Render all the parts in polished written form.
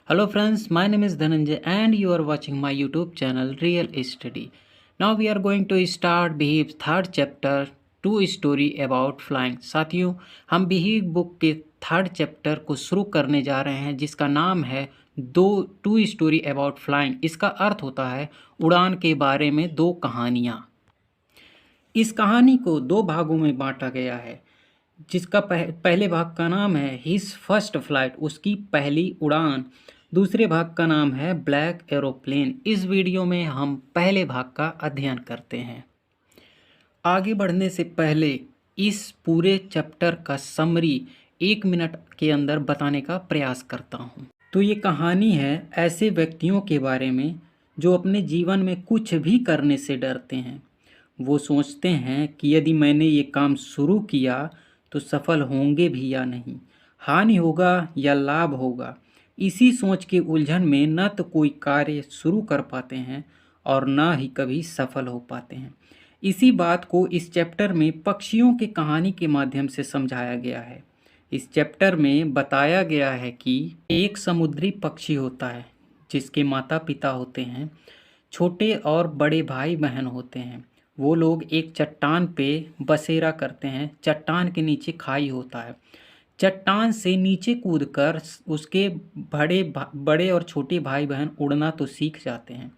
Hello friends, my name is Dhananjay and you are watching my YouTube channel Real Study. Now we are going to start Beheve's third chapter, Two Story About Flying. साथियों, हम बिहीव book के third chapter को शुरू करने जा रहे हैं जिसका नाम है टू स्टोरी अबाउट फ्लाइंग। इसका अर्थ होता है उड़ान के बारे में दो कहानियाँ। इस कहानी को दो भागों में बांटा गया है जिसका पहले भाग का नाम है हिज फर्स्ट फ्लाइट, उसकी पहली उड़ान। दूसरे भाग का नाम है ब्लैक एरोप्लेन। इस वीडियो में हम पहले भाग का अध्ययन करते हैं। आगे बढ़ने से पहले इस पूरे चैप्टर का समरी 1 मिनट के अंदर बताने का प्रयास करता हूँ। तो ये कहानी है ऐसे व्यक्तियों के बारे में जो अपने जीवन में कुछ भी करने से डरते हैं। वो सोचते हैं कि यदि मैंने ये काम शुरू किया तो सफल होंगे भी या नहीं, हानि होगा या लाभ होगा। इसी सोच के उलझन में न तो कोई कार्य शुरू कर पाते हैं और न ही कभी सफल हो पाते हैं। इसी बात को इस चैप्टर में पक्षियों की कहानी के माध्यम से समझाया गया है। इस चैप्टर में बताया गया है कि एक समुद्री पक्षी होता है जिसके माता पिता होते हैं, छोटे और बड़े भाई बहन होते हैं। वो लोग एक चट्टान पे बसेरा करते हैं। चट्टान के नीचे खाई होता है। चट्टान से नीचे कूदकर उसके बड़े और छोटे भाई बहन उड़ना तो सीख जाते हैं,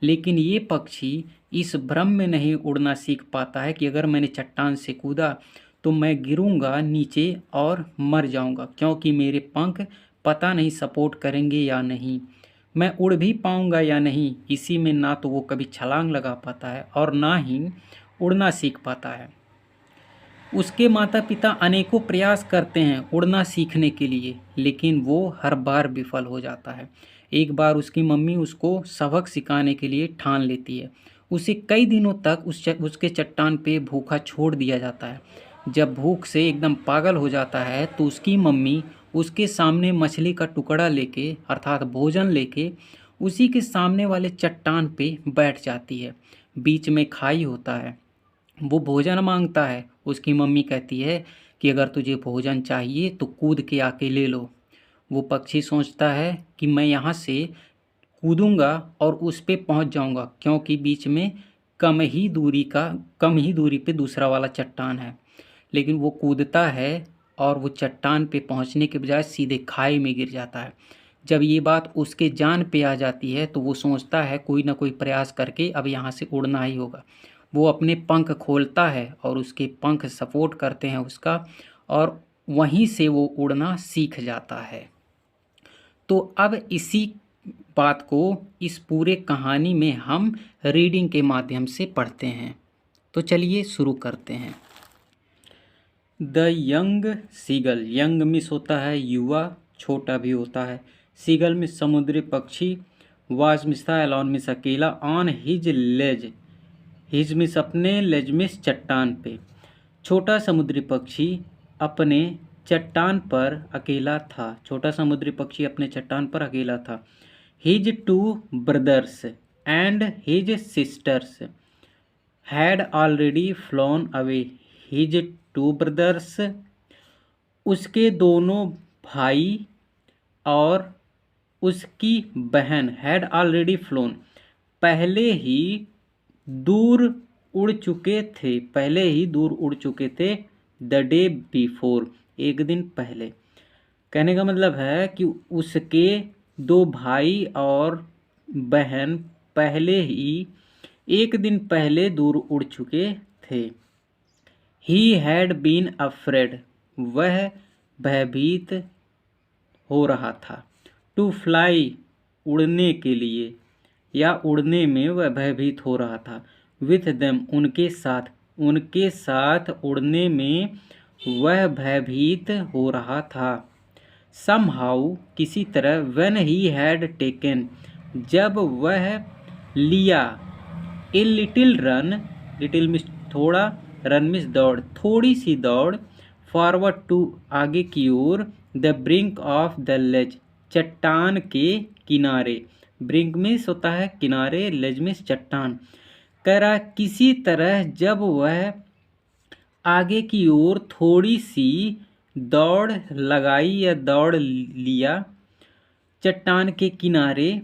लेकिन ये पक्षी इस भ्रम में नहीं उड़ना सीख पाता है कि अगर मैंने चट्टान से कूदा तो मैं गिरूंगा नीचे और मर जाऊंगा, क्योंकि मेरे पंख पता नहीं सपोर्ट करेंगे या नहीं, मैं उड़ भी पाऊंगा या नहीं। इसी में ना तो वो कभी छलांग लगा पाता है और ना ही उड़ना सीख पाता है। उसके माता पिता अनेकों प्रयास करते हैं उड़ना सीखने के लिए, लेकिन वो हर बार विफल हो जाता है। एक बार उसकी मम्मी उसको सबक सिखाने के लिए ठान लेती है। उसे कई दिनों तक उसके चट्टान पे भूखा छोड़ दिया जाता है। जब भूख से एकदम पागल हो जाता है तो उसकी मम्मी उसके सामने मछली का टुकड़ा लेके अर्थात भोजन लेके उसी के सामने वाले चट्टान पे बैठ जाती है। बीच में खाई होता है। वो भोजन मांगता है। उसकी मम्मी कहती है कि अगर तुझे भोजन चाहिए तो कूद के आके ले लो। वो पक्षी सोचता है कि मैं यहाँ से कूदूंगा और उस पे पहुँच जाऊंगा, क्योंकि बीच में कम ही दूरी पे दूसरा वाला चट्टान है। लेकिन वो कूदता है और वो चट्टान पे पहुँचने के बजाय सीधे खाई में गिर जाता है। जब ये बात उसके जान पे आ जाती है तो वो सोचता है कोई ना कोई प्रयास करके अब यहाँ से उड़ना ही होगा। वो अपने पंख खोलता है और उसके पंख सपोर्ट करते हैं उसका, और वहीं से वो उड़ना सीख जाता है। तो अब इसी बात को इस पूरे कहानी में हम रीडिंग के माध्यम से पढ़ते हैं। तो चलिए शुरू करते हैं। The young seagull, young means होता है युवा, छोटा भी होता है। सीगल मिस समुद्री पक्षी, वाज मिस था अलॉन मिस अकेला, on his ledge, his means अपने, लेज मिस चट्टान पे। छोटा समुद्री पक्षी अपने चट्टान पर अकेला था। छोटा समुद्री पक्षी अपने चट्टान पर अकेला था। His two brothers and his sisters had already phloem away. His two brothers, उसके दोनों भाई और उसकी बहन, हैड ऑलरेडी फ्लोन, पहले ही दूर उड़ चुके थे, पहले ही दूर उड़ चुके थे। द डे बिफोर, एक दिन पहले। कहने का मतलब है कि उसके दो भाई और बहन पहले ही एक दिन पहले दूर उड़ चुके थे। ही हैड बीन अफ्रेड, वह भयभीत हो रहा था। टू फ्लाई, उड़ने के लिए या उड़ने में वह भयभीत हो रहा था। विथ देम, उनके साथ उड़ने में वह भयभीत हो रहा था। समहाउ, किसी तरह, व्हेन ही हैड टेकन, जब वह लिया, a little run, little means थोड़ा, रन मिस दौड़, थोड़ी सी दौड़, फॉरवर्ड टू, आगे की ओर, the brink of the ledge, चट्टान के किनारे। ब्रिंक मिस होता है किनारे, लेज मिस चट्टान। कह रहा किसी तरह जब वह आगे की ओर थोड़ी सी दौड़ लगाई या दौड़ लिया, चट्टान के किनारे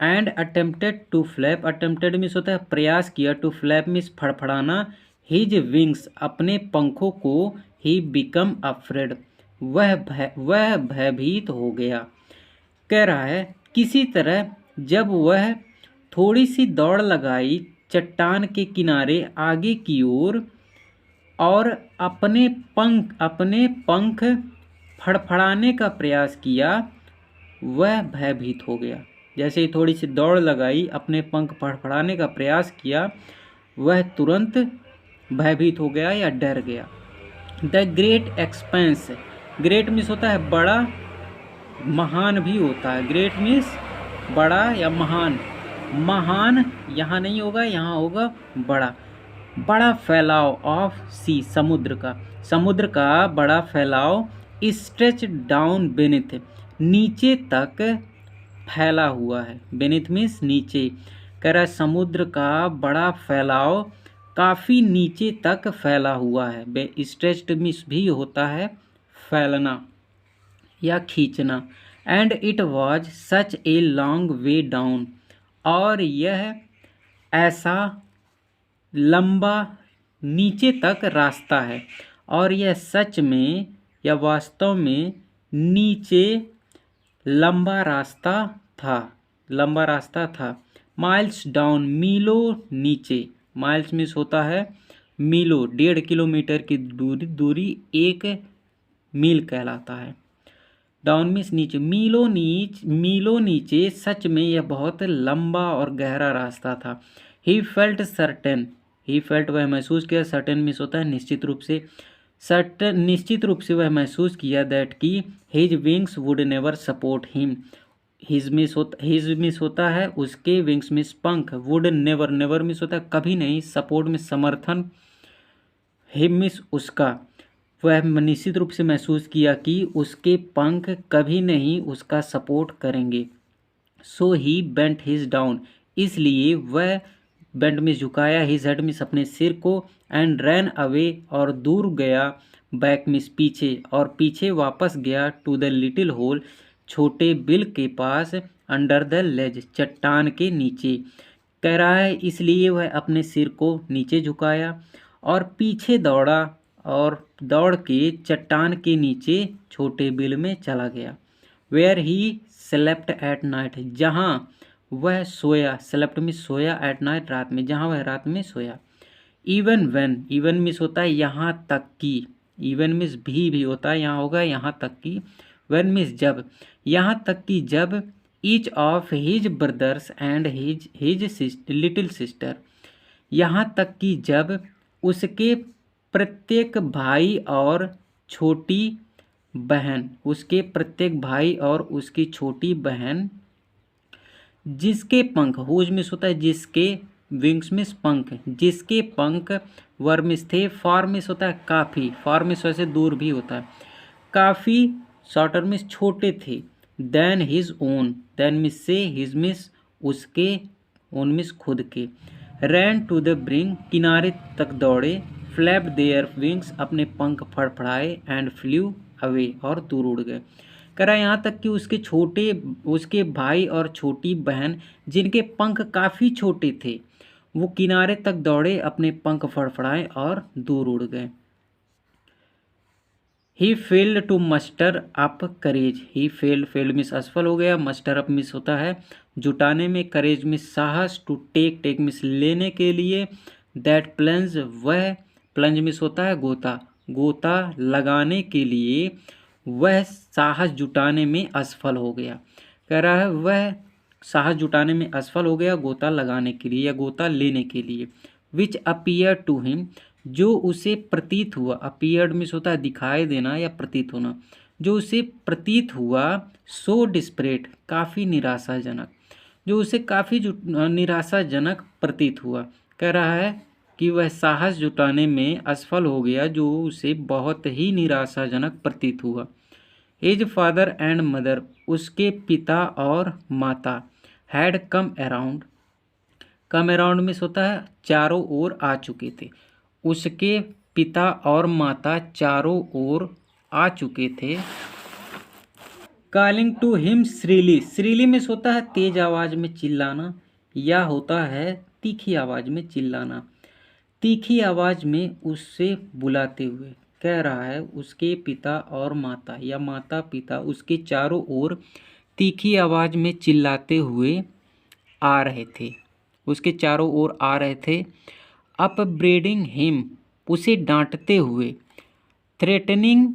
and attempted to flap, attempted means होता है प्रयास किया, टू फ्लैप मीन्स फड़फड़ाना, हिज विंग्स अपने पंखों को, ही बिकम अफ्रेड वह भयभीत हो गया। कह रहा है किसी तरह जब वह थोड़ी सी दौड़ लगाई चट्टान के किनारे आगे की ओर और अपने पंख फड़फड़ाने का प्रयास किया, वह भयभीत हो गया। जैसे ही थोड़ी सी दौड़ लगाई, अपने पंख फड़फड़ाने का प्रयास किया, वह तुरंत भयभीत हो गया या डर गया। The great expense, great means होता है बड़ा, महान भी होता है। ग्रेट मीन्स बड़ा या महान, महान यहाँ नहीं होगा, यहाँ होगा बड़ा। बड़ा फैलाव ऑफ सी, समुद्र का बड़ा फैलाव, स्ट्रेच डाउन बेनिथ, नीचे तक फैला हुआ है। बेनिथ मीन्स नीचे। कह रहा है समुद्र का बड़ा फैलाव काफ़ी नीचे तक फैला हुआ है। स्ट्रेच्ड मीन्स भी होता है फैलना या खींचना। And it was such a long way down, और यह ऐसा लंबा नीचे तक रास्ता है, और यह सच में या वास्तव में नीचे लंबा रास्ता था। माइल्स डाउन, मीलों नीचे, माइल्स मीन्स होता है मीलों, 1.5 किलोमीटर की दूरी 1 मील कहलाता है। डाउन मीन्स नीचे, मीलों नीचे सच में यह बहुत लंबा और गहरा रास्ता था। He felt certain, he felt वह महसूस किया, सर्टेन मीन्स होता है निश्चित रूप से, सर्टेन निश्चित रूप से वह महसूस किया दैट कि his wings would never support him. His miss होता है उसके, विंग्स मिस पंख, वुड नेवर, नेवर मिस होता है कभी नहीं, सपोर्ट में समर्थन, हिम मिस उसका, वह निश्चित रूप से महसूस किया कि उसके पंख कभी नहीं उसका सपोर्ट करेंगे। सो ही बेंट हिज डाउन, इसलिए वह बेंट में झुकाया, हिज हेड मिस अपने सिर को, एंड रैन अवे और दूर गया, बैक मिस पीछे और पीछे वापस गया, टू द लिटिल होल छोटे बिल के पास, अंडर द लेज चट्टान के नीचे। कह रहा है इसलिए वह अपने सिर को नीचे झुकाया और पीछे दौड़ा और दौड़ के चट्टान के नीचे छोटे बिल में चला गया। Where he slept at night, जहाँ वह सोया, स्लेप्ट में सोया, एट नाइट रात में, जहाँ वह रात में सोया। इवन वेन, इवन मिस होता है यहाँ तक की, इवन मिस भी होता है, यहाँ होगा यहाँ तक की। वेन मिस जब, यहाँ तक कि जब, each of his brothers and his little sister, यहाँ तक कि जब उसके प्रत्येक भाई और छोटी बहन, उसके प्रत्येक भाई और उसकी छोटी बहन, जिसके पंख, हुज मिस होता है जिसके, विंग्स मिस पंख, जिसके पंख, वर मिस थे, फॉर मिस होता है काफ़ी, फॉर मिस वैसे दूर भी होता है, काफ़ी, शॉर्टर मिस छोटे थे, than his own, than means से, हिज मिस उसके, ओन मिस खुद के, रैन टू द ब्रिंग किनारे तक दौड़े, फ्लैप देयर विंग्स अपने पंख फड़फड़ाए, एंड फ्ल्यू अवे और दूर उड़ गए। कह रहा है यहाँ तक कि उसके भाई और छोटी बहन जिनके पंख काफ़ी छोटे थे, वो किनारे तक दौड़े, अपने पंख फड़फड़ाए और दूर उड़ गए। He failed to muster up courage, he failed means असफल हो गया, मस्टर अप मिस होता है जुटाने में, करेज मिस साहस, टू टेक मिस लेने के लिए, दैट प्लंज वह, प्लंज मिस होता है गोता लगाने के लिए, वह साहस जुटाने में असफल हो गया। कह रहा है वह साहस जुटाने में असफल हो गया गोता लगाने के लिए या गोता लेने के लिए। विच अपीयर टू हिम, जो उसे प्रतीत हुआ, अपीयर्ड मिस होता है दिखाई देना या प्रतीत होना, जो उसे प्रतीत हुआ, सो डिस्परेट काफ़ी निराशाजनक, जो उसे काफ़ी निराशाजनक प्रतीत हुआ। कह रहा है कि वह साहस जुटाने में असफल हो गया जो उसे बहुत ही निराशाजनक प्रतीत हुआ। हिज फादर एंड मदर, उसके पिता और माता, हैड कम अराउंड मिस होता है चारों ओर आ चुके थे, उसके पिता और माता चारों ओर आ चुके थे। कॉलिंग टू हिम श्रीली, श्रीली में होता है तेज आवाज में चिल्लाना, या होता है तीखी आवाज में चिल्लाना। तीखी आवाज में उससे बुलाते हुए, कह रहा है उसके पिता और माता या माता पिता उसके चारों ओर तीखी आवाज में चिल्लाते हुए आ रहे थे, उसके चारों ओर आ रहे थे। अपब्रेडिंग हिम, उसे डांटते हुए। Threatening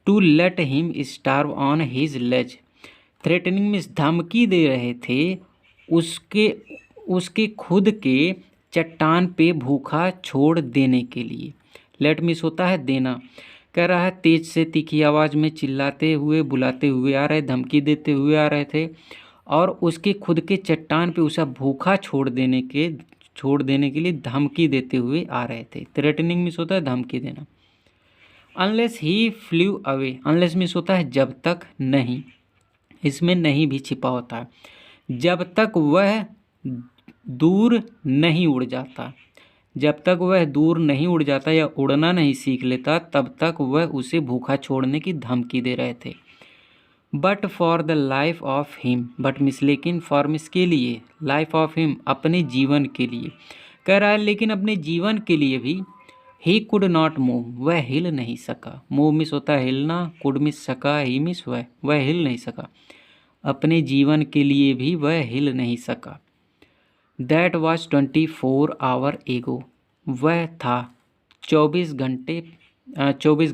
to let him starve on his ledge, threatening में धमकी दे रहे थे उसके उसके खुद के चट्टान पे भूखा छोड़ देने के लिए। लेट मिस होता है देना, कह रहा है तेज से तीखी आवाज़ में चिल्लाते हुए बुलाते हुए आ रहे, धमकी देते हुए आ रहे थे और उसके खुद के चट्टान पे उसे भूखा छोड़ देने के लिए धमकी देते हुए आ रहे थे। थ्रेटनिंग मिस होता है धमकी देना। Unless he flu away, unless miss होता है जब तक नहीं, इसमें नहीं भी छिपा होता है। जब तक वह दूर नहीं उड़ जाता, जब तक वह दूर नहीं उड़ जाता या उड़ना नहीं सीख लेता तब तक वह उसे भूखा छोड़ने की धमकी दे रहे थे। But for the life of him, but miss लेकिन, फॉर मिस के लिए, लाइफ ऑफ हिम अपने जीवन के लिए, कह रहा है लेकिन अपने जीवन के लिए भी ही कुड नॉट मूव, वह हिल नहीं सका। मूव मिस होता है हिलना, कुड मिस सका, ही मिस वह हिल नहीं सका, अपने जीवन के लिए भी वह हिल नहीं सका। दैट वॉज 24 आवर एगो, वह था 24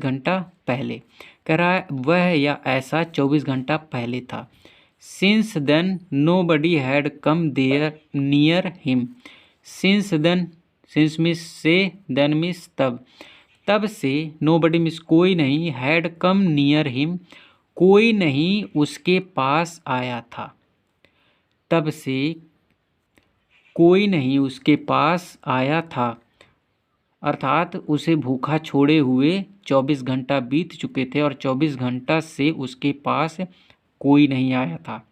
घंटा पहले, कह रहा है वह या ऐसा 24 घंटा पहले था। Since then nobody had come there near him, since then, since means से, देन मिस तब, तब से, नो बडी मिस कोई नहीं, हैड कम नियर हिम कोई नहीं उसके पास आया था, तब से कोई नहीं उसके पास आया था, अर्थात उसे भूखा छोड़े हुए 24 घंटा बीत चुके थे और 24 घंटा से उसके पास कोई नहीं आया था।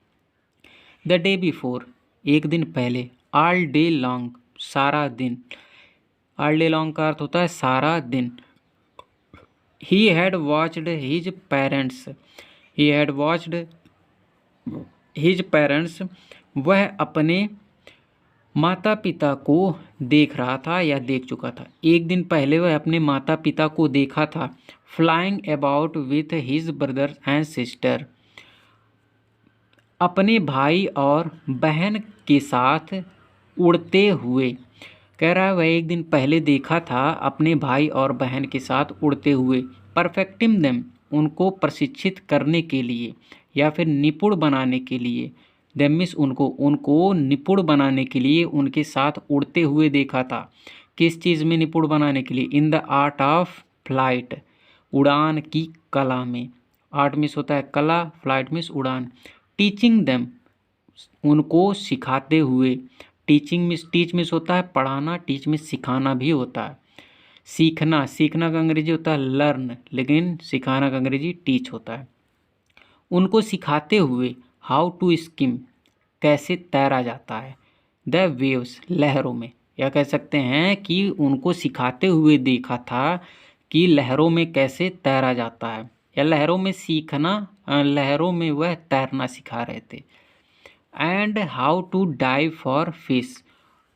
द डे बिफोर, एक दिन पहले। ऑल डे लॉन्ग, सारा दिन। ऑल डे लॉन्ग का अर्थ होता है सारा दिन। He had watched his parents, he had watched his parents, वह अपने माता पिता को देख रहा था या देख चुका था। एक दिन पहले वह अपने माता पिता को देखा था। Flying about with his brother and sister, अपने भाई और बहन के साथ उड़ते हुए, कह रहा है वह एक दिन पहले देखा था अपने भाई और बहन के साथ उड़ते हुए। परफेक्टिंग देम, उनको प्रशिक्षित करने के लिए या फिर निपुण बनाने के लिए। देम मीन्स उनको निपुण बनाने के लिए उनके साथ उड़ते हुए देखा था। किस चीज़ में निपुण बनाने के लिए? In the art of flight, उड़ान की कला में। आर्ट मीन्स होता है कला, फ्लाइट मीन्स उड़ान। टीचिंग देम, उनको सिखाते हुए। टीचिंग मीन्स, टीच मीन्स होता है पढ़ाना, टीच मीन्स सिखाना भी होता है। सीखना, सीखना का अंग्रेजी होता है लर्न, लेकिन सिखाना का अंग्रेजी टीच होता है। उनको सिखाते हुए हाउ टू स्किम, कैसे तैरा जाता है। द वेव्स, लहरों में, या कह सकते हैं कि उनको सिखाते हुए देखा था कि लहरों में कैसे तैरा जाता है, या लहरों में सीखना, लहरों में वह तैरना सिखा रहे थे। And how to dive for fish,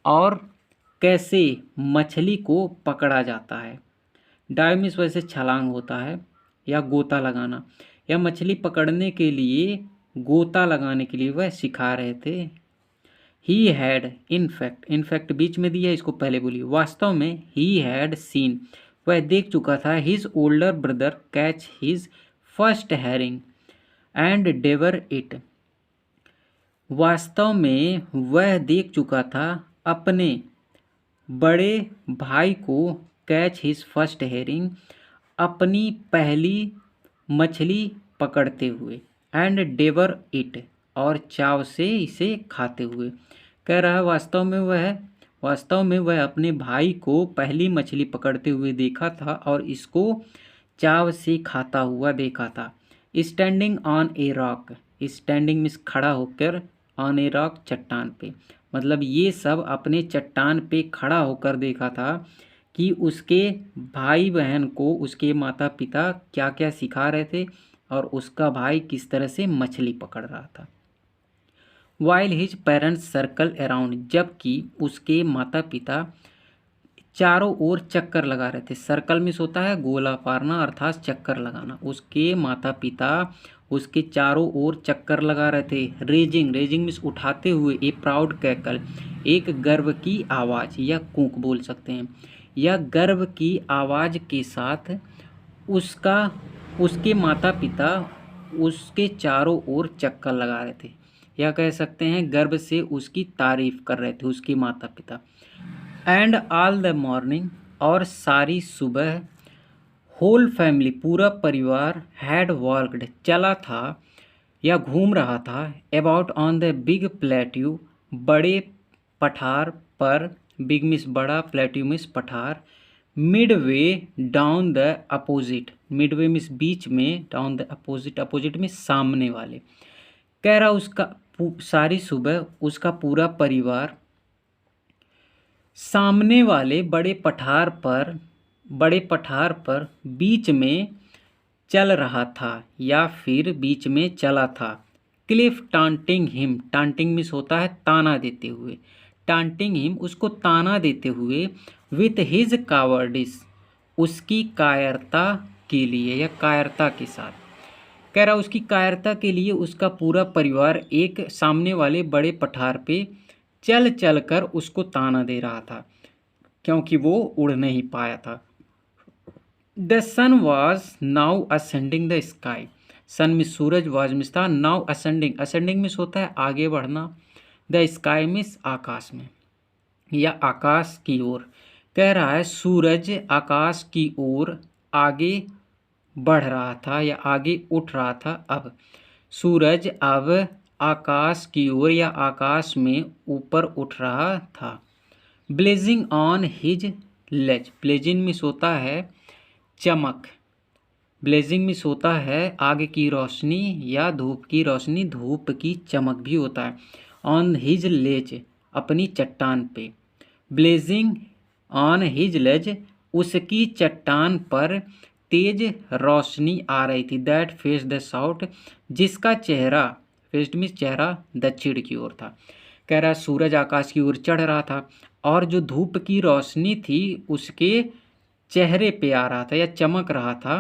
और कैसे मछली को पकड़ा जाता है। डाइव मीन्स वैसे छलांग होता है या गोता लगाना, या मछली पकड़ने के लिए गोता लगाने के लिए वह सिखा रहे थे। ही हैड, इनफैक्ट, इनफैक्ट बीच में दिया, इसको पहले बोलिए। वास्तव में ही हैड सीन, वह देख चुका था his older brother catch his first herring and devour it. वास्तव में वह देख चुका था अपने बड़े भाई को कैच हिज फर्स्ट हेरिंग, अपनी पहली मछली पकड़ते हुए, एंड डेवर इट, और चाव से इसे खाते हुए। कह रहा है वास्तव में वह अपने भाई को पहली मछली पकड़ते हुए देखा था और इसको चाव से खाता हुआ देखा था। Standing on a rock, standing means खड़ा होकर, ऑन ए रॉक चट्टान पे, मतलब ये सब अपने चट्टान पे खड़ा होकर देखा था कि उसके भाई बहन को उसके माता पिता क्या क्या सिखा रहे थे, और उसका भाई किस तरह से मछली पकड़ रहा था। While his parents circle around, जबकि उसके माता पिता चारों ओर चक्कर लगा रहे थे। सर्कल मिस होता है गोला पारना अर्थात चक्कर लगाना। उसके माता पिता उसके चारों ओर चक्कर लगा रहे थे। रेजिंग, रेजिंग मिस उठाते हुए, ए प्राउड कैकल, एक गर्व की आवाज़ या कूक बोल सकते हैं, या गर्व की आवाज़ के साथ उसका उसके माता पिता उसके चारों ओर चक्कर लगा रहे थे, या कह सकते हैं गर्व से उसकी तारीफ कर रहे थे उसके माता पिता। एंड ऑल द मॉर्निंग, और सारी सुबह, होल फैमिली पूरा परिवार, हैड वॉल्कड चला था या घूम रहा था, about on the big plateau बड़े पठार पर, बिग मिस बड़ा, प्लेट्यू मिस पठार, midway down the opposite, midway means बीच में, डाउन द अपोजिट, अपोजिट में सामने वाले। कह रहा उसका सारी सुबह उसका पूरा परिवार सामने वाले बड़े पठार पर बीच में चल रहा था या फिर बीच में चला था। क्लिफ टांटिंग हिम, टांटिंग मिस होता है ताना देते हुए, टांटिंग हिम उसको ताना देते हुए, विथ हिज कावर्डिस उसकी कायरता के लिए या कायरता के साथ। कह रहा उसकी कायरता के लिए उसका पूरा परिवार एक सामने वाले बड़े पठार पे चल चल कर उसको ताना दे रहा था क्योंकि वो उड़ नहीं पाया था। The sun was now ascending the sky, sun means सूरज, वॉज मिस था, नाउ असेंडिंग, असेंडिंग मिस होता है आगे बढ़ना, द स्काई मिस आकाश में या आकाश की ओर। कह रहा है सूरज आकाश की ओर आगे बढ़ रहा था या आगे उठ रहा था। अब सूरज अब आकाश की ओर या आकाश में ऊपर उठ रहा था। Blazing on his ledge, blazing means होता है चमक, ब्लेजिंग मिस होता है आग की रोशनी या धूप की रोशनी, धूप की चमक भी होता है। ऑन हिज लेज अपनी चट्टान पे, ब्लेजिंग ऑन हिज लेज उसकी चट्टान पर तेज रोशनी आ रही थी। दैट फेस द साउथ जिसका चेहरा, फेस्ड मीन्स चेहरा, दक्षिण की ओर था। कह रहा सूरज आकाश की ओर चढ़ रहा था और जो धूप की रोशनी थी उसके चेहरे पे आ रहा था या चमक रहा था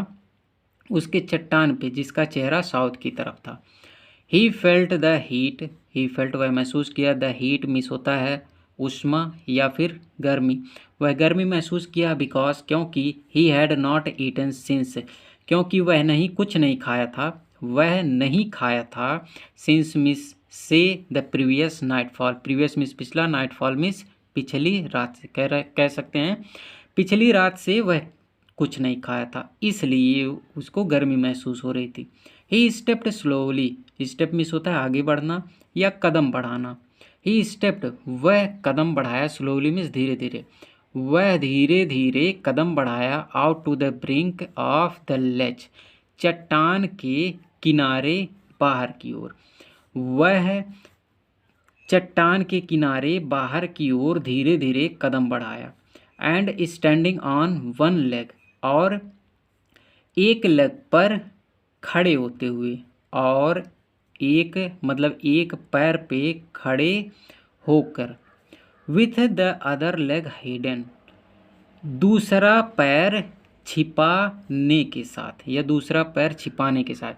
उसके चट्टान पे जिसका चेहरा साउथ की तरफ था। He felt the heat, he felt वह महसूस किया, द हीट मिस होता है उष्मा या फिर गर्मी, वह गर्मी महसूस किया, बिकॉज क्योंकि he had not eaten since क्योंकि वह नहीं कुछ नहीं खाया था, वह नहीं खाया था, सिंस मिस से the previous nightfall, previous miss पिछला, नाइटफॉल मिस पिछली रात से, कह सकते हैं पिछली रात से वह कुछ नहीं खाया था इसलिए उसको गर्मी महसूस हो रही थी। ही स्टेप्ड स्लोली, स्टेप मिस होता है आगे बढ़ना या कदम बढ़ाना, ही स्टेप्ड वह कदम बढ़ाया, स्लोली मीन्स धीरे धीरे, वह धीरे धीरे कदम बढ़ाया, out to the brink of the ledge चट्टान के किनारे बाहर की ओर, वह चट्टान के किनारे बाहर की ओर धीरे धीरे कदम बढ़ाया। And standing on one leg और एक लेग पर खड़े होते हुए, और एक मतलब एक पैर पे खड़े होकर, with the other leg hidden दूसरा पैर छिपाने के साथ या दूसरा पैर छिपाने के साथ।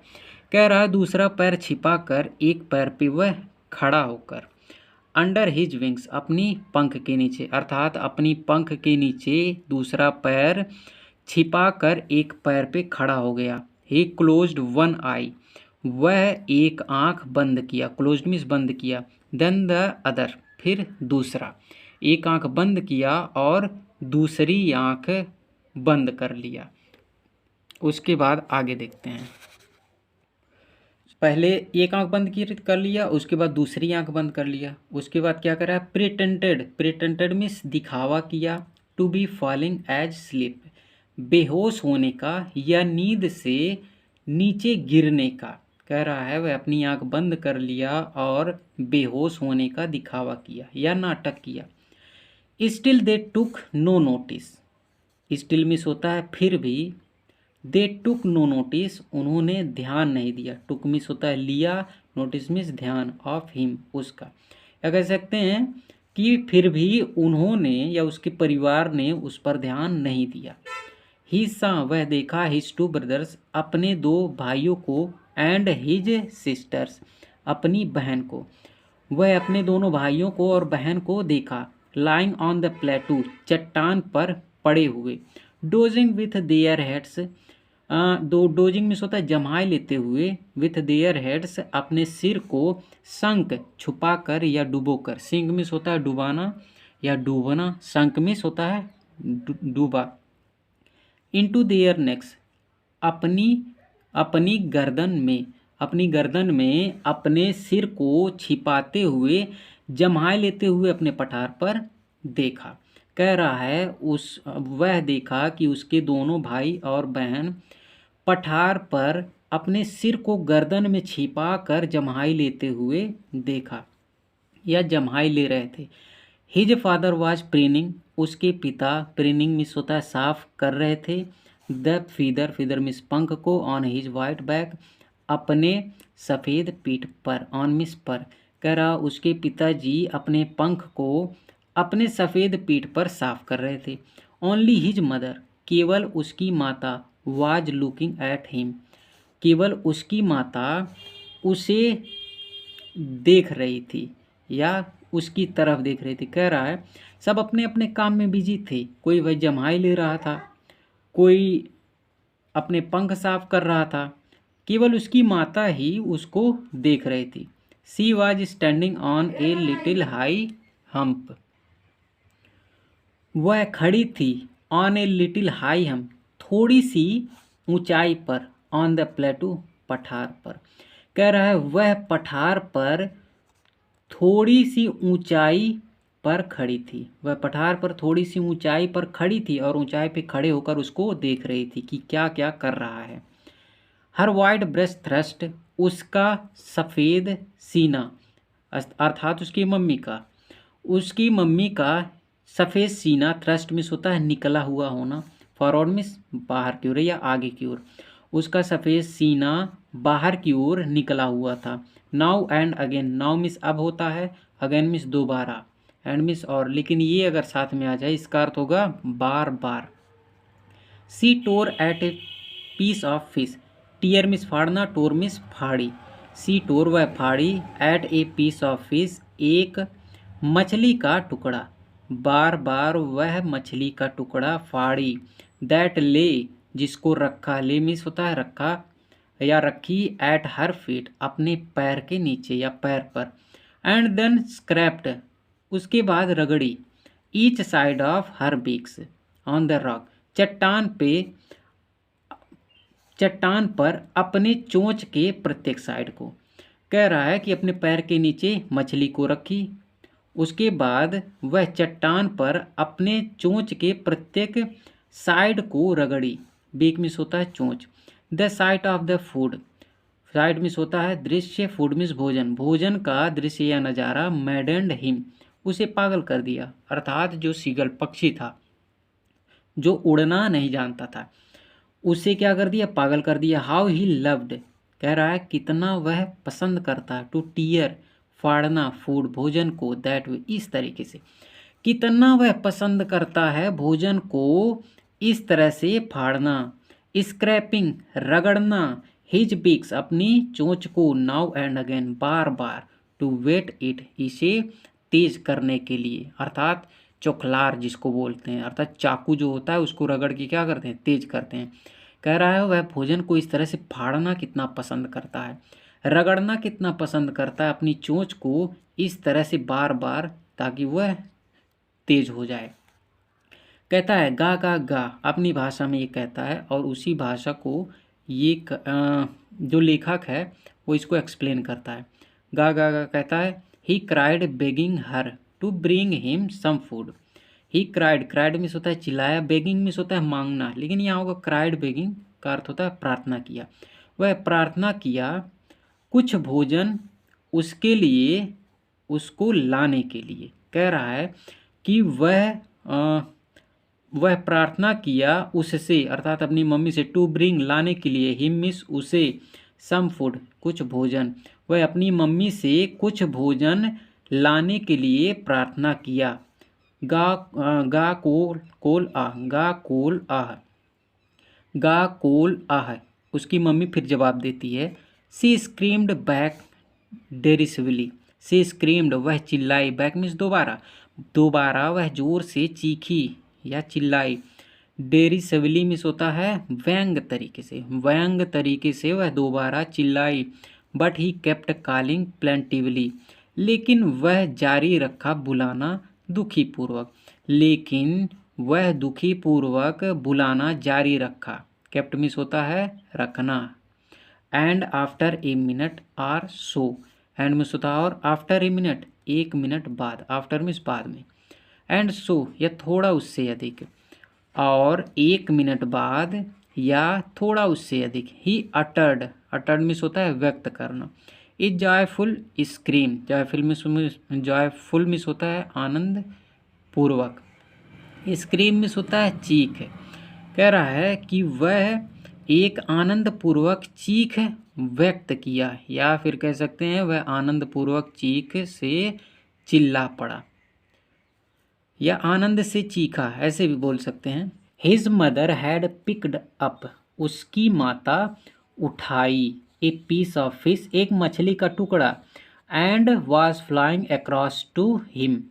कह रहा दूसरा पैर छिपा कर एक पैर पे वह खड़ा होकर, अंडर हिज विंग्स अपनी पंख के नीचे अर्थात अपनी पंख के नीचे दूसरा पैर छिपा कर एक पैर पे खड़ा हो गया। ही क्लोज्ड वन आई वह एक आंख बंद किया, क्लोज्ड मीन्स बंद किया, देन द अदर फिर दूसरा, एक आंख बंद किया और दूसरी आंख बंद कर लिया। उसके बाद आगे देखते हैं। पहले एक आंख बंद कर लिया, उसके बाद दूसरी आंख बंद कर लिया, उसके बाद क्या करा, प्रिटेंटेड, प्रिटेंटेड मीन्स दिखावा किया, to be falling asleep बेहोश होने का या नींद से नीचे गिरने का। कह रहा है वह अपनी आंख बंद कर लिया और बेहोश होने का दिखावा किया या नाटक किया। Still they took no notice, still means होता है फिर भी, दे टुक नो नोटिस, उन्होंने ध्यान नहीं दिया। टुक मिस होता है लिया, नोटिस मिस ध्यान, ऑफ हिम उसका। या कह सकते हैं कि फिर भी उन्होंने या उसके परिवार ने उस पर ध्यान नहीं दिया। ही सा वह देखा, हिज टू ब्रदर्स अपने दो भाइयों को, एंड हिज सिस्टर्स अपनी बहन को। वह अपने दोनों भाइयों को और बहन को देखा। लाइंग ऑन द प्लेटू चट्टान पर पड़े हुए। डोजिंग विथ देयर हेड्स, दो डोजिंग में होता है जमाए लेते हुए, विथ देयर हेड्स अपने सिर को संक छुपाकर या डुबोकर। सिंक मिस होता है डुबाना या डूबना, संक मिस होता है डूबा। इनटू देयर नेक्स अपनी अपनी गर्दन में, अपनी गर्दन में अपने सिर को छिपाते हुए, जमाए लेते हुए अपने पठार पर देखा। कह रहा है वह देखा कि उसके दोनों भाई और बहन पठार पर अपने सिर को गर्दन में छिपा कर जम्हाई लेते हुए देखा या जम्हाई ले रहे थे। हिज फादर वाज प्रीनिंग, उसके पिता प्रीनिंग मिस होता है साफ कर रहे थे। द फीदर, फीदर मिस पंख को, ऑन हिज वाइट बैक अपने सफ़ेद पीठ पर, ऑन मिस पर। कह रहा उसके पिताजी अपने पंख को अपने सफ़ेद पीठ पर साफ कर रहे थे। ओनली हिज मदर, केवल उसकी माता, वाज लुकिंग एट हिम, केवल उसकी माता उसे देख रही थी या उसकी तरफ देख रही थी। कह रहा है सब अपने अपने काम में बिजी थे। कोई वह जम्हाई ले रहा था, कोई अपने पंख साफ कर रहा था, केवल उसकी माता ही उसको देख रही थी। She was standing on a little high hump, वह खड़ी थी on a little high hump, थोड़ी सी ऊंचाई पर, ऑन द प्लेटू पठार पर। कह रहा है वह पठार पर थोड़ी सी ऊंचाई पर खड़ी थी, वह पठार पर थोड़ी सी ऊंचाई पर खड़ी थी और ऊंचाई पे खड़े होकर उसको देख रही थी कि क्या क्या कर रहा है। हर वाइट ब्रेस्ट थ्रस्ट, उसका सफ़ेद सीना, अर्थात उसकी मम्मी का सफ़ेद सीना, थ्रस्ट मिस होता है निकला हुआ होना, फॉरवर्ड मिस बाहर की ओर या आगे की ओर। उसका सफ़ेद सीना बाहर की ओर निकला हुआ था। Now and again, now miss अब होता है, अगेन मिस दोबारा, एंड मिस और, लेकिन ये अगर साथ में आ जाए इसका अर्थ होगा बार बार। She tore at a piece of fish, tear means फाड़ना, टोर मिस फाड़ी। सी टोर वह फाड़ी, at a piece of fish एक मछली का टुकड़ा, बार बार वह मछली का टुकड़ा फाड़ी। दैट ले जिसको रखा, ले मिस होता है रखा या रखी, एट हर फीट अपने पैर के नीचे या पैर पर। एंड देन स्क्रैप्ड उसके बाद रगड़ी, each side of her beaks on the rock चट्टान पर अपने चोंच के प्रत्येक साइड को। कह रहा है कि अपने पैर के नीचे मछली को रखी, उसके बाद वह चट्टान पर अपने चोंच के प्रत्येक साइड को रगड़ी। बीक मिस होता है चोंच। The site of the food, side miss होता है दृश्य, फूड मिस भोजन, भोजन का दृश्य या नज़ारा, मैडेंड हिम उसे पागल कर दिया, अर्थात जो सीगल पक्षी था जो उड़ना नहीं जानता था उसे क्या कर दिया, पागल कर दिया। हाउ ही लव्ड, कह रहा है कितना वह पसंद करता है, टू टीयर फाड़ना, फूड भोजन को, दैट वे इस तरीके से, कितना वह पसंद करता है भोजन को इस तरह से फाड़ना। स्क्रैपिंग रगड़ना, हिज बीक्स अपनी चोंच को, नाउ एंड अगेन बार बार, टू वेट इट इसे तेज करने के लिए, अर्थात चोखलार जिसको बोलते हैं, अर्थात चाकू जो होता है उसको रगड़ के क्या करते हैं, तेज करते हैं। कह रहा है वह भोजन को इस तरह से फाड़ना कितना पसंद करता है, रगड़ना कितना पसंद करता है अपनी चोंच को इस तरह से बार बार, ताकि वह तेज हो जाए। कहता है गा अपनी भाषा में ये कहता है और उसी भाषा को ये जो लेखक है वो इसको एक्सप्लेन करता है। गा कहता है he cried begging her to bring him some food. He cried means होता है चिल्लाया, बेगिंग मिस होता है मांगना, लेकिन यहाँ होगा क्राइड बेगिंग का अर्थ होता है प्रार्थना किया। वह प्रार्थना किया कुछ भोजन उसके लिए, उसको लाने के लिए। कह रहा है कि वह वह प्रार्थना किया उससे, अर्थात अपनी मम्मी से, टू ब्रिंग लाने के लिए, हिम मिस उसे, सम फूड कुछ भोजन, वह अपनी मम्मी से कुछ भोजन लाने के लिए प्रार्थना किया। गा कोल आह, उसकी मम्मी फिर जवाब देती है। सी स्क्रीम्ड बैक डेरिसिवली, सी स्क्रीम्ड वह चिल्लाई, बैक मीन्स दोबारा, दोबारा वह जोर से चीखी या चिल्लाई। डेरिसिवली मीन्स होता है व्यंग तरीके से, व्यंग तरीके से वह दोबारा चिल्लाई। But he kept calling plaintively, लेकिन वह जारी रखा बुलाना दुखीपूर्वक, लेकिन वह दुखीपूर्वक बुलाना जारी रखा। केप्ट मीन्स होता है रखना। And after a minute or so, and means होता है और, आफ्टर ए मिनट एक मिनट बाद, आफ्टर मीन्स बाद में, एंड सो या थोड़ा उससे अधिक, और एक मिनट बाद या थोड़ा उससे अधिक, ही अटर्ड, अटर्ड मीन्स होता है व्यक्त करना। Is joyful scream, joyful means होता है आनंद पूर्वक, स्क्रीम मीन्स होता है चीख। कह रहा है कि वह एक आनंद पूर्वक चीख व्यक्त किया, या फिर कह सकते हैं वह आनंद पूर्वक चीख से चिल्ला पड़ा, या आनंद से चीखा, ऐसे भी बोल सकते हैं। His mother had picked up, उसकी माता उठाई, ए पीस ऑफ फिश, एक मछली का टुकड़ा, and was flying across to him,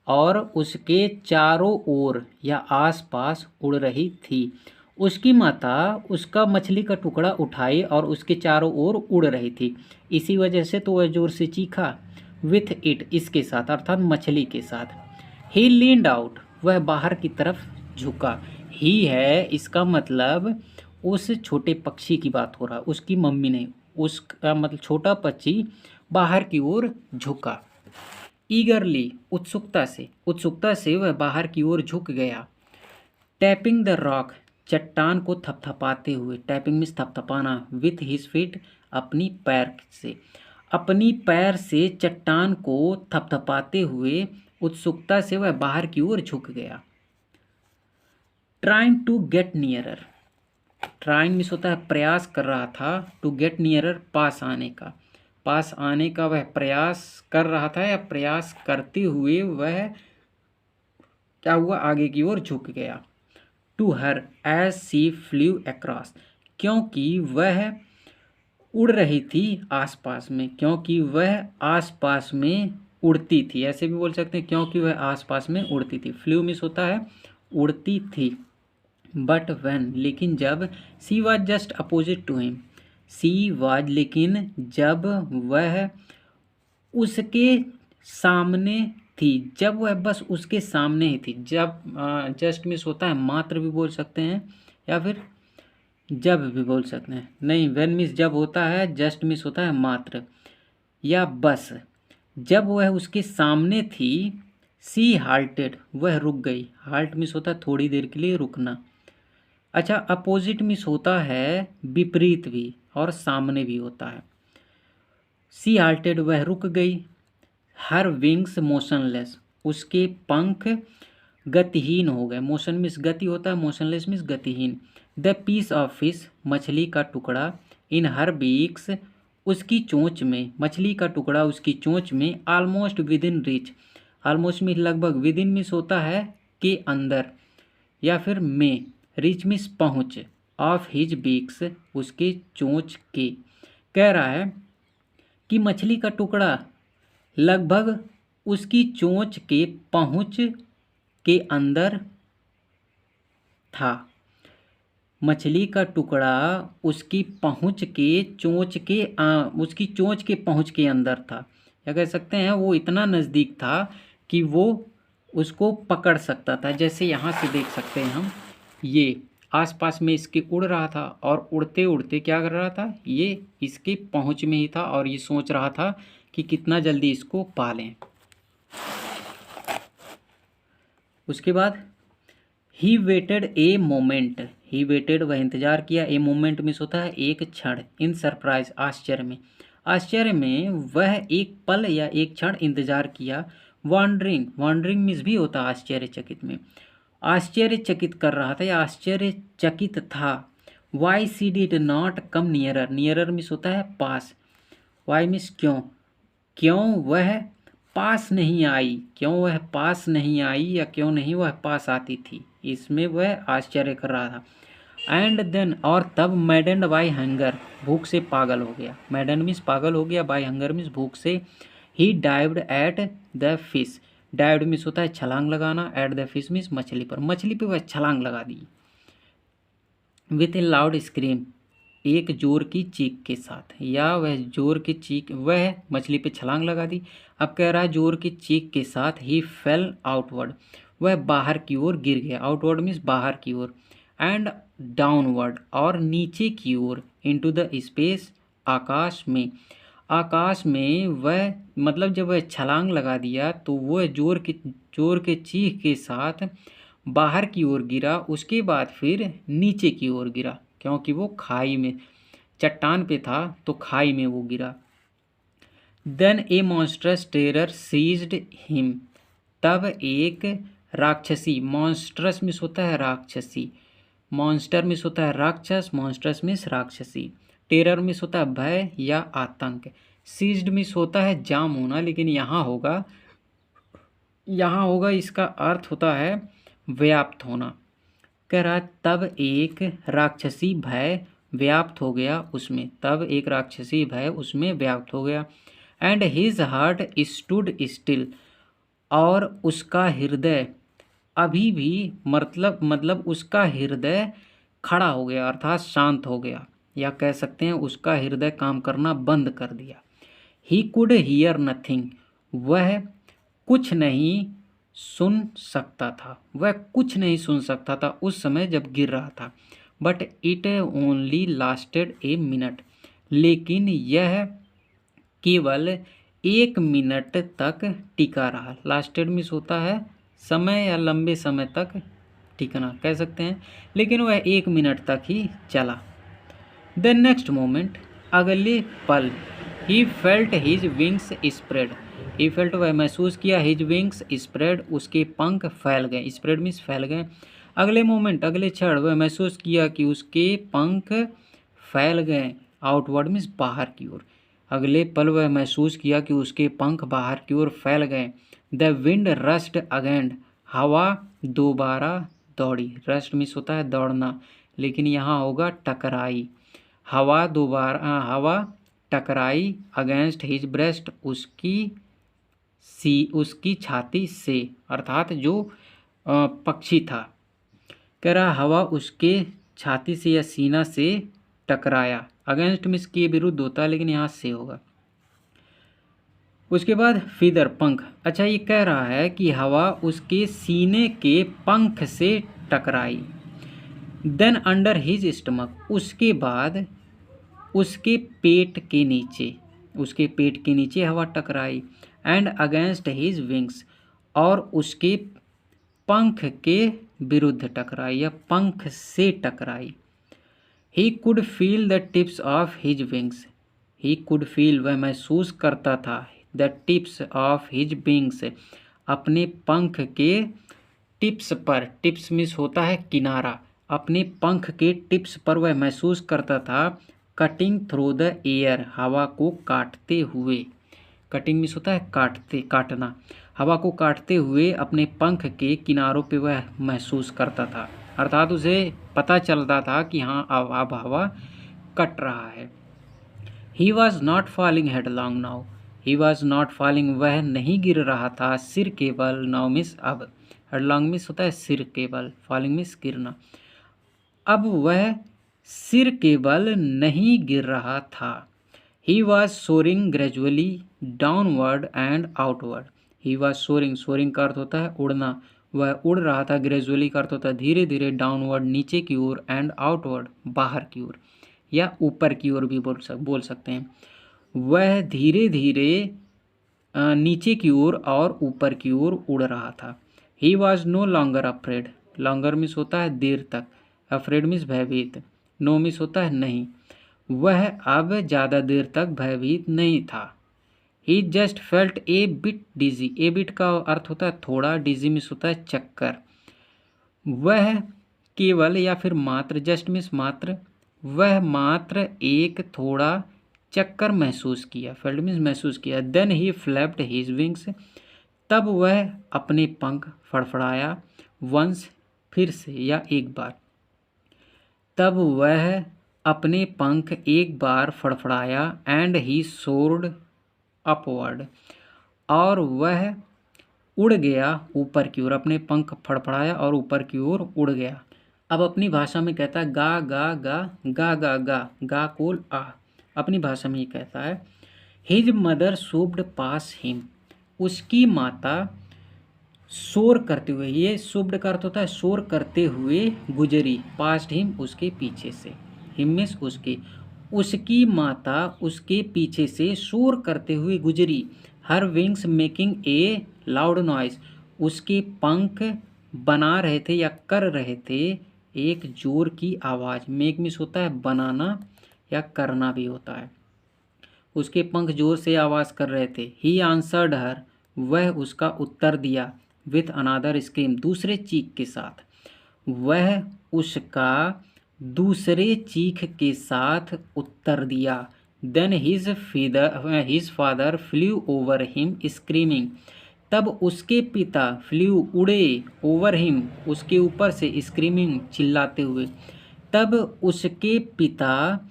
और उसके चारों ओर या आसपास उड़ रही थी। उसकी माता उसका मछली का टुकड़ा उठाई और उसके चारों ओर उड़ रही थी, इसी वजह से तो वह जोर से चीखा। विथ इट, इसके साथ, अर्थात मछली के साथ। ही लीन्ड आउट, वह बाहर की तरफ झुका। ही है, इसका मतलब उस छोटे पक्षी की बात हो रहा, उसकी मम्मी नहीं, उसका मतलब छोटा पक्षी बाहर की ओर झुका। ईगरली, उत्सुकता से वह बाहर की ओर झुक गया। टैपिंग द रॉक, चट्टान को थपथपाते हुए, टैपिंग मीन्स थपथपाना, विथ हिज फीट, अपनी पैर से, अपनी पैर से चट्टान को थपथपाते हुए उत्सुकता से वह बाहर की ओर झुक गया। Trying to get nearer, trying means होता है प्रयास कर रहा था, टू गेट नियरर पास आने का, पास आने का वह प्रयास कर रहा था, या प्रयास करते हुए वह क्या हुआ, आगे की ओर झुक गया। To her as she flew across, क्योंकि वह उड़ रही थी आसपास में, क्योंकि वह आसपास में उड़ती थी, ऐसे भी बोल सकते हैं, क्योंकि वह आसपास में उड़ती थी। फ्ल्यू मीन्स होता है उड़ती थी। बट व्हेन, लेकिन जब, she was just opposite to him, she was, लेकिन जब वह उसके सामने थी, जब वह बस उसके सामने ही थी, जब जस्ट मिस होता है मात्र भी बोल सकते हैं, या फिर जब भी बोल सकते हैं, नहीं व्हेन मिस जब होता है, जस्ट मिस होता है मात्र, या बस जब वह उसके सामने थी। सी हाल्टेड, वह रुक गई, हाल्ट मिस होता है थोड़ी देर के लिए रुकना। अच्छा, अपोजिट मिस होता है विपरीत भी, और सामने भी होता है। सी हाल्टेड, वह रुक गई। हर विंग्स मोशनलेस, उसके पंख गतिहीन हो गए, मोशन मिस गति होता है, मोशनलेस मिस गतिहीन। द पीस ऑफ फिश, मछली का टुकड़ा, इन हर बीक्स, उसकी चोंच में, मछली का टुकड़ा उसकी चोंच में, almost with in reach, almost miss लगभग, विद इन मिस होता है के अंदर, या फिर में, रीच मिस पहुँच, ऑफ हिज बीक्स, उसके चोंच के। कह रहा है कि मछली का टुकड़ा लगभग उसकी चोंच के पहुँच के अंदर था। मछली का टुकड़ा उसकी पहुँच के चोंच के उसकी चोंच के पहुँच के अंदर था, या कह सकते हैं वो इतना नज़दीक था कि वो उसको पकड़ सकता था। जैसे यहाँ से देख सकते हैं हम, ये आसपास में इसके उड़ रहा था, और उड़ते उड़ते क्या कर रहा था, ये इसके पहुँच में ही था, और ये सोच रहा था कि कितना जल्दी इसको पालें। उसके बाद he waited a moment, he waited वह इंतजार किया, ए मोमेंट मिस होता है एक क्षण, इन सरप्राइज, आश्चर्य में, आश्चर्य में वह एक पल या एक क्षण इंतजार किया। वॉन्डरिंग, वॉन्डरिंग मिस भी होता है आश्चर्यचकित में। आश्चर्यचकित कर रहा था या आश्चर्यचकित था। Why she did not come nearer, nearer means होता है पास, वाई मिस क्यों, क्यों वह पास नहीं आई, क्यों वह पास नहीं आई या क्यों नहीं वह पास आती थी, इसमें वह आश्चर्य कर रहा था। एंड देन, और तब, मैडेंड बाय हंगर, भूख से पागल हो गया, मैडेंड मिस पागल हो गया, बाय हंगर मिस भूख से, he dived at the fish, dived means होता है छलांग लगाना, एट द फिश मिस मछली पर, मछली पे वह छलांग लगा दी। विथ ए लाउड स्क्रीम, एक जोर की चीख के साथ, या वह जोर की चीख, वह मछली पे छलांग लगा दी। अब कह रहा है जोर की चीख के साथ, ही फेल आउटवर्ड, वह बाहर की ओर गिर गया, आउटवर्ड मीन्स बाहर की ओर, एंड डाउनवर्ड, और नीचे की ओर, इनटू द स्पेस, आकाश में, आकाश में वह, मतलब जब वह छलांग लगा दिया तो वह जोर के चीख के साथ बाहर की ओर गिरा, उसके बाद फिर नीचे की ओर गिरा, क्योंकि वो खाई में, चट्टान पे था तो खाई में वो गिरा। देन ए मॉन्स्ट्रस टेरर सीज्ड हिम, तब एक राक्षसी, मॉन्स्ट्रस मिस होता है राक्षसी, मॉन्स्टर मिस होता है राक्षस, मॉन्स्ट्रस मिस राक्षसी, टेरर मिस होता है भय या आतंक, सीज्ड मिस होता है जाम होना, लेकिन यहाँ होगा इसका अर्थ होता है व्याप्त होना। कह रहा तब एक राक्षसी भय व्याप्त हो गया उसमें, तब एक राक्षसी भय उसमें व्याप्त हो गया। And his heart stood still, और उसका हृदय अभी भी, मतलब उसका हृदय खड़ा हो गया, अर्थात शांत हो गया, या कह सकते हैं उसका हृदय काम करना बंद कर दिया। ही कुड हियर नथिंग, वह कुछ नहीं सुन सकता था, वह कुछ नहीं सुन सकता था उस समय जब गिर रहा था। But it only lasted a minute, लेकिन यह केवल 1 मिनट तक टिका रहा। लास्टेड मीन्स होता है समय या लंबे समय तक टिकना कह सकते हैं, लेकिन वह 1 मिनट तक ही चला। द नेक्स्ट मोमेंट, अगले पल, he felt his wings spread, he felt वह महसूस किया, हिज विंग्स स्प्रेड उसके पंख फैल गए, स्प्रेड मीन्स फैल गए। अगले मोमेंट, अगले क्षण वह महसूस किया कि उसके पंख फैल गए, आउटवर्ड मीन्स बाहर की ओर। अगले पल वह महसूस किया कि उसके पंख बाहर की ओर फैल गए। द विंड रस्ट अगेन, हवा दोबारा दौड़ी, रस्ट मीन्स होता है दौड़ना, लेकिन यहाँ होगा टकराई, हवा टकराई, अगेंस्ट हिज ब्रेस्ट, उसकी छाती से, अर्थात जो पक्षी था। कह रहा हवा उसके छाती से या सीना से टकराया, अगेंस्ट मीन्स के विरुद्ध होता है, लेकिन यहाँ से होगा। उसके बाद फीदर पंख, अच्छा ये कह रहा है कि हवा उसके सीने के पंख से टकराई। देन अंडर हिज स्टमक, उसके बाद उसके पेट के नीचे हवा टकराई। एंड अगेंस्ट हिज विंग्स, और उसके पंख के विरुद्ध टकराई या पंख से टकराई। He could feel the tips of his wings, he could feel वह महसूस करता था, the tips of his wings अपने पंख के टिप्स पर, टिप्स मीन्स होता है किनारा, अपने पंख के टिप्स पर वह महसूस करता था, कटिंग थ्रू द एयर, हवा को काटते हुए, कटिंग मीन्स होता है काटना, हवा को काटते हुए अपने पंख के किनारों पे वह महसूस करता था, अर्थात उसे पता चलता था कि हाँ अब हवा कट रहा है। He was not falling headlong now, he was not falling वह नहीं गिर रहा था, सिर के बल, नाउ मिस अब, हेडलॉन्ग मिस होता है सिर के बल, फॉलिंग मिस गिरना, अब वह सिर के बल नहीं गिर रहा था। He was soaring gradually downward and outward, he was soaring, soaring का अर्थ होता है उड़ना, वह उड़ रहा था, ग्रेजुअली का अर्थ होता है धीरे धीरे, डाउनवर्ड नीचे की ओर, एंड आउटवर्ड बाहर की ओर या ऊपर की ओर भी बोल सकते हैं। वह धीरे धीरे नीचे की ओर और ऊपर की ओर उड़ रहा था। He was no longer afraid, longer means होता है देर तक, अफ्रेड मिस भयभीत, नो मिस होता है नहीं, वह अब ज़्यादा देर तक भयभीत नहीं था। He just felt a bit dizzy, a bit का अर्थ होता है थोड़ा, डिजी मिस होता है चक्कर, वह केवल या फिर मात्र, जस्ट मीन्स मात्र, वह मात्र एक थोड़ा चक्कर महसूस किया, फेल्ट मीन्स महसूस किया। Then he flapped his wings, तब वह अपने पंख फड़फड़ाया। वंस, फिर से या एक बार, तब वह अपने पंख एक बार फड़फड़ाया। एंड ही सोर्ड अपवर्ड, और वह उड़ गया ऊपर की ओर, अपने पंख फड़फड़ाया और ऊपर की ओर उड़ गया। अब अपनी भाषा में कहता है गा गा गा गा गा गा गा कोल आ, अपनी भाषा में ये कहता है। हिज मदर शोब्ड पास हिम, उसकी माता शोर करते हुए, ये शुभ का अर्थ होता है शोर करते हुए गुजरी, पास्ट हिम उसके पीछे से, हिम मीन्स उसके, उसकी माता उसके पीछे से शोर करते हुए गुजरी। हर wings making a loud noise, उसके पंख बना रहे थे या कर रहे थे एक जोर की आवाज़। मेक मीन्स होता है बनाना या करना भी होता है। उसके पंख जोर से आवाज़ कर रहे थे। ही आंसर्ड हर, वह उसका उत्तर दिया। विथ अनादर स्क्रीम, दूसरे चीख के साथ, वह उसका दूसरे चीख के साथ उत्तर दिया। Then his father flew over him screaming, तब उसके पिता फ्ल्यू उड़े, ओवर हिम उसके ऊपर से, स्क्रीमिंग चिल्लाते हुए। तब उसके पिता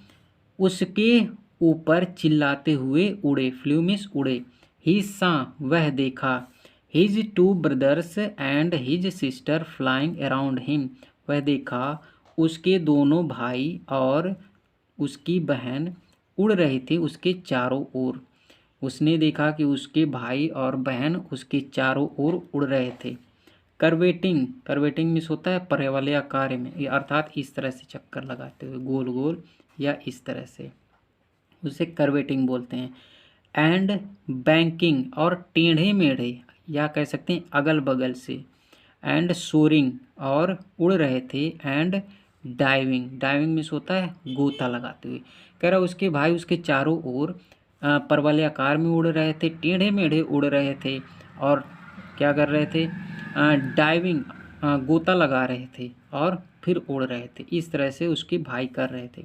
उसके ऊपर चिल्लाते हुए उड़े, फ्ल्यू मीन्स उड़े। ही सा, वह देखा। His two brothers and his sister flying around him, वह देखा उसके दोनों भाई और उसकी बहन उड़ रही थी उसके चारों ओर। उसने देखा कि उसके भाई और बहन उसके चारों ओर उड़ रहे थे। करवेटिंग, करवेटिंग मीन्स होता है परे वाले आकार में, अर्थात इस तरह से चक्कर लगाते हुए, गोल गोल या इस तरह से, उसे करवेटिंग बोलते हैं। एंड बैंकिंग, और टेढ़े मेढ़े या कह सकते हैं अगल बगल से। एंड सोरिंग, और उड़ रहे थे। एंड डाइविंग, डाइविंग मीन्स होता है गोता लगाते हुए। कह रहा उसके भाई उसके चारों ओर परवलय आकार में उड़ रहे थे, टेढ़े मेढ़े उड़ रहे थे, और क्या कर रहे थे, डाइविंग, गोता लगा रहे थे और फिर उड़ रहे थे। इस तरह से उसके भाई कर रहे थे।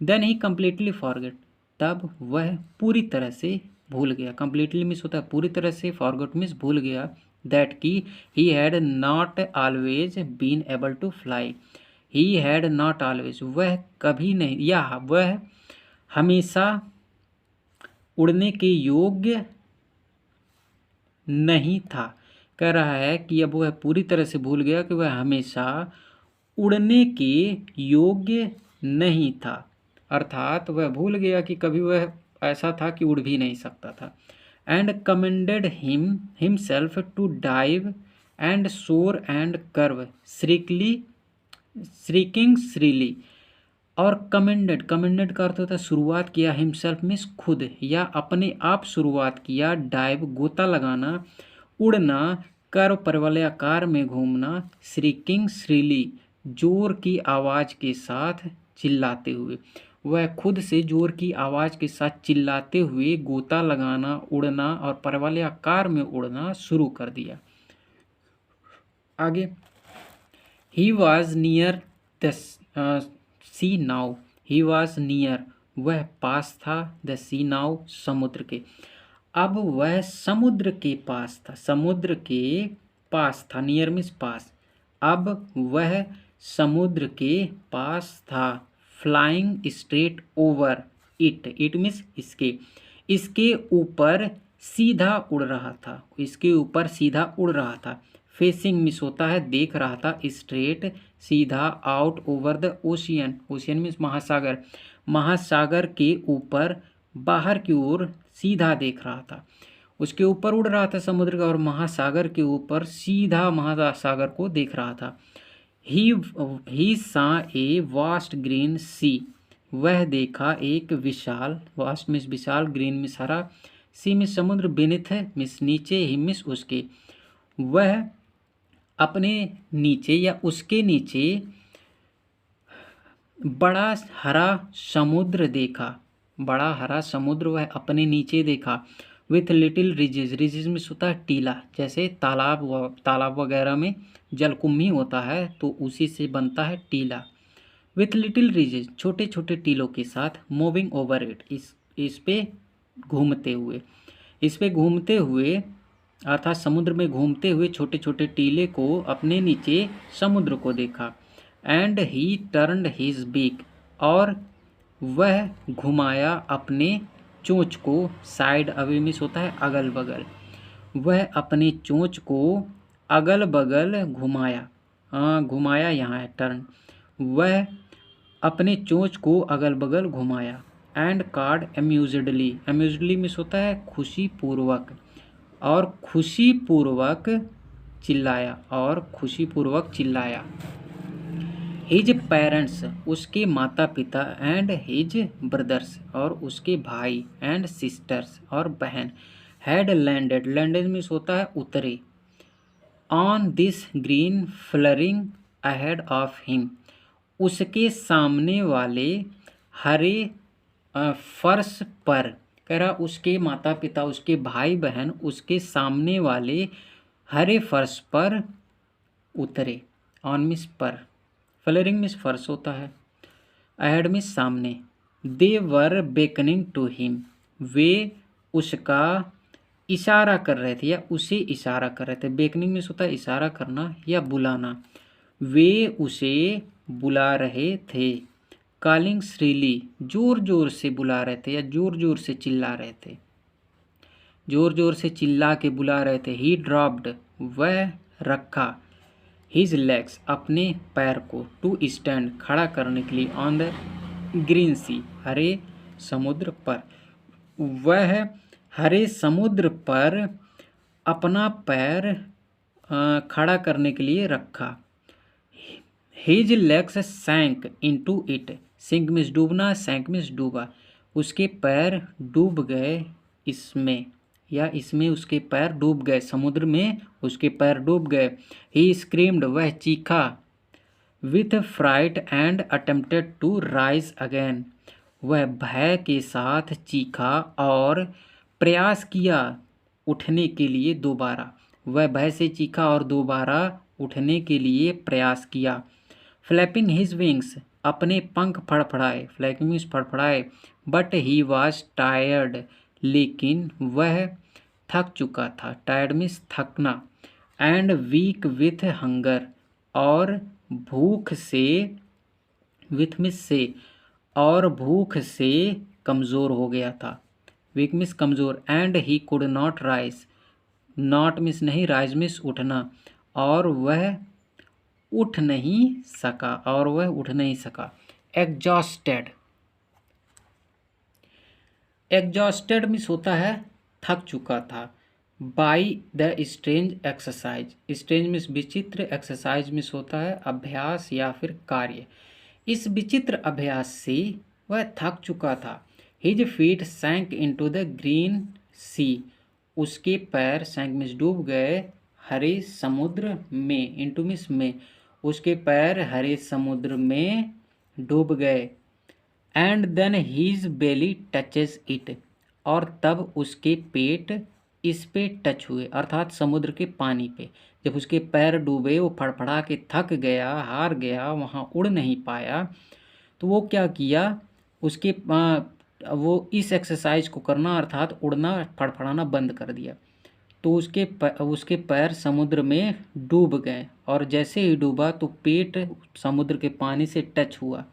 देन ही कम्प्लीटली फॉरगेट, तब वह पूरी तरह से भूल गया। कम्प्लीटली मीन्स होता है पूरी तरह से, फॉरगेट मीन्स भूल गया। दैट की he had not always been able to fly, he had not always, वह कभी नहीं, या वह हमेशा उड़ने के योग्य नहीं था। कह रहा है कि अब वह पूरी तरह से भूल गया कि वह हमेशा उड़ने के योग्य नहीं था, अर्थात वह भूल गया कि कभी वह ऐसा था कि उड़ भी नहीं सकता था। And commanded himself to dive and soar and curve shrieking shrilly, और कमेंडेड, कमेंडेड का अर्थ होता है शुरुआत किया, हिमसेल्फ मीन्स खुद या अपने आप शुरुआत किया, डाइव गोता लगाना, उड़ना, कर्व परवलय आकार में घूमना, श्रीकिंग श्रीली जोर की आवाज़ के साथ चिल्लाते हुए, वह खुद से जोर की आवाज़ के साथ चिल्लाते हुए गोता लगाना, उड़ना और परवलय आकार में उड़ना शुरू कर दिया। आगे, he was near the sea now, he was near, वह पास था, द सी नाउ समुद्र के, अब वह समुद्र के पास था, समुद्र के पास था, नियर मीन्स पास, अब वह समुद्र के पास था। Flying straight over it, it means इसके ऊपर सीधा उड़ रहा था, इसके ऊपर सीधा उड़ रहा था। फेसिंग मिस होता है देख रहा था, स्ट्रेट सीधा, out over the ocean, ocean means महासागर, महासागर के ऊपर बाहर की ओर सीधा देख रहा था। उसके ऊपर उड़ रहा था समुद्र का और महासागर के ऊपर सीधा महासागर को देख रहा था। ही सा ए वास्ट ग्रीन सी, वह देखा एक विशाल, वास्ट मिस विशाल, ग्रीन मिस हरा, सी मिस समुद्र, बेनिथ मिस नीचे, ही मिस उसके, वह अपने नीचे या उसके नीचे बड़ा हरा समुद्र देखा, बड़ा हरा समुद्र वह अपने नीचे देखा। विथ लिटिल रिजेज, रिजेज में होता है टीला, जैसे तालाब वगैरह में जलकुंभी होता है तो उसी से बनता है टीला। विथ लिटिल रिजेज, छोटे छोटे टीलों के साथ, मूविंग ओवर इट, इस पे घूमते हुए, इस पे घूमते हुए अर्थात समुद्र में घूमते हुए छोटे छोटे टीले को अपने नीचे समुद्र को देखा। And he turned his beak, और वह घुमाया अपने चोंच को, साइड अवे मिस होता है अगल बगल, वह अपने चोंच को अगल बगल घुमाया, घुमाया यहाँ है टर्न, वह अपने चोंच को अगल बगल घुमाया। एंड कार्ड अम्यूजडली, अम्यूजडली मिस होता है खुशी पूर्वक, और खुशी पूर्वक चिल्लाया, और खुशी पूर्वक चिल्लाया। हिज पेरेंट्स, उसके माता पिता, एंड हिज ब्रदर्स, और उसके भाई, एंड सिस्टर्स, और बहन, हैड लैंडेड, लैंडेड मीन्स होता है उतरे, on this green flirting ahead of him, उसके सामने वाले हरे फर्श पर, कह रहा उसके माता पिता, उसके भाई बहन उसके सामने वाले हरे फर्श पर उतरे। ऑन मिस पर, फ्लरिंग मिस फर्श होता है, अहेड मिस सामने। दे वर बेकनिंग टू हिम, वे उसका इशारा कर रहे थे या उसे इशारा कर रहे थे। बेकनिंग मिस होता है इशारा करना या बुलाना, वे उसे बुला रहे थे। कॉलिंग श्रीली, जोर जोर से बुला रहे थे या जोर जोर से चिल्ला रहे थे, जोर जोर से चिल्ला के बुला रहे थे। ही ड्रॉप्ड, वह रखा, हिज लेग्स, अपने पैर को, टू स्टैंड, खड़ा करने के लिए, ऑन द ग्रीन सी, हरे समुद्र पर, वह हरे समुद्र पर अपना पैर खड़ा करने के लिए रखा। His legs sank into it, sink means डूबना, सैंक मीन्स डूबा, उसके पैर डूब गए इसमें, या इसमें उसके पैर डूब गए, समुद्र में उसके पैर डूब गए। ही स्क्रीम्ड, वह चीखा। With fright and attempted to rise again, वह भय के साथ चीखा और प्रयास किया उठने के लिए दोबारा, वह भय से चीखा और दोबारा उठने के लिए प्रयास किया। फ्लैपिंग हिज विंग्स, अपने पंख फड़फड़ाए, फ्लैपिंग मीन्स फड़फड़ाए। बट ही वॉज टायर्ड, लेकिन वह थक चुका था, टायर्ड मीन्स थकना। एंड वीक विथ हंगर, और भूख से, विथ मीन्स से, और भूख से कमज़ोर हो गया था, वीक मीन्स कमज़ोर। And he could not rise, not means नहीं, राइज मीन्स उठना, और वह उठ नहीं सका, और वह उठ नहीं सका। एग्जॉस्टेड, एग्जॉस्टेड मीन्स होता है थक चुका था। By the strange exercise, strange means विचित्र, एक्सरसाइज मीन्स होता है अभ्यास या फिर कार्य। इस विचित्र अभ्यास से वह थक चुका था। His feet sank into the green sea, उसके पैर, सैंक मीन्स डूब गए, हरे समुद्र में, इनटू मीन्स में, उसके पैर हरे समुद्र में डूब गए। And then his belly touches it, और तब उसके पेट इस पे टच हुए, अर्थात समुद्र के पानी पे। जब उसके पैर डूबे, वो फड़फड़ा के थक गया, हार गया, वहाँ उड़ नहीं पाया, तो वो क्या किया, उसके वो इस एक्सरसाइज को करना अर्थात उड़ना, फड़फड़ाना बंद कर दिया। तो उसके पैर समुद्र में डूब गए, और जैसे ही डूबा तो पेट समुद्र के पानी से टच हुआ।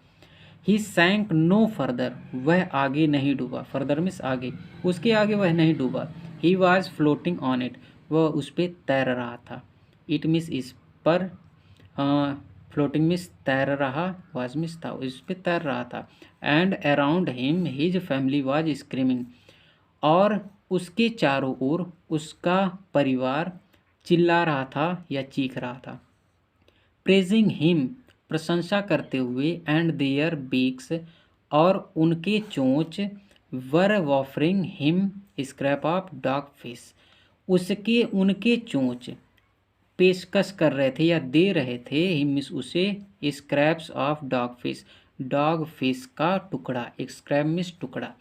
ही सैंक नो फर्दर, वह आगे नहीं डूबा, फर्दर मीन्स आगे, उसके आगे वह नहीं डूबा। He was floating on it, वह उस पर तैर रहा था। इट मीन्स इस पर, फ्लोटिंग मीन्स तैर रहा, वाज मीन्स था, इस पर तैर रहा था। And around him his family was screaming, और उसके चारों ओर उसका परिवार चिल्ला रहा था या चीख रहा था। प्रेजिंग हिम, प्रशंसा करते हुए। एंड देयर बीक्स, और उनके चोंच, were offering him scrap of dog fish, उसके उनके चोंच पेशकश कर रहे थे या दे रहे थे, हिम उसे, scraps of dog fish, dog fish का टुकड़ा, एक स्क्रैप मिस टुकड़ा।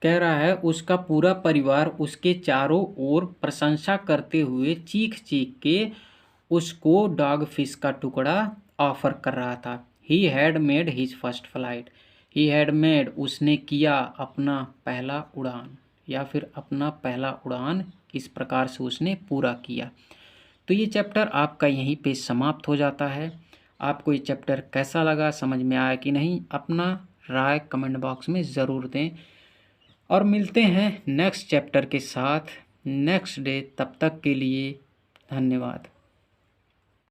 कह रहा है उसका पूरा परिवार उसके चारों ओर प्रशंसा करते हुए चीख चीख के उसको डॉग फिश का टुकड़ा ऑफर कर रहा था। He had made his first flight. He had made उसने किया अपना पहला उड़ान, या फिर अपना पहला उड़ान इस प्रकार से उसने पूरा किया। तो ये चैप्टर आपका यहीं पे समाप्त हो जाता है। आपको ये चैप्टर कैसा लगा, समझ में आया कि नहीं, अपना राय कमेंट बॉक्स में ज़रूर दें। और मिलते हैं नेक्स्ट चैप्टर के साथ नेक्स्ट डे। तब तक के लिए धन्यवाद।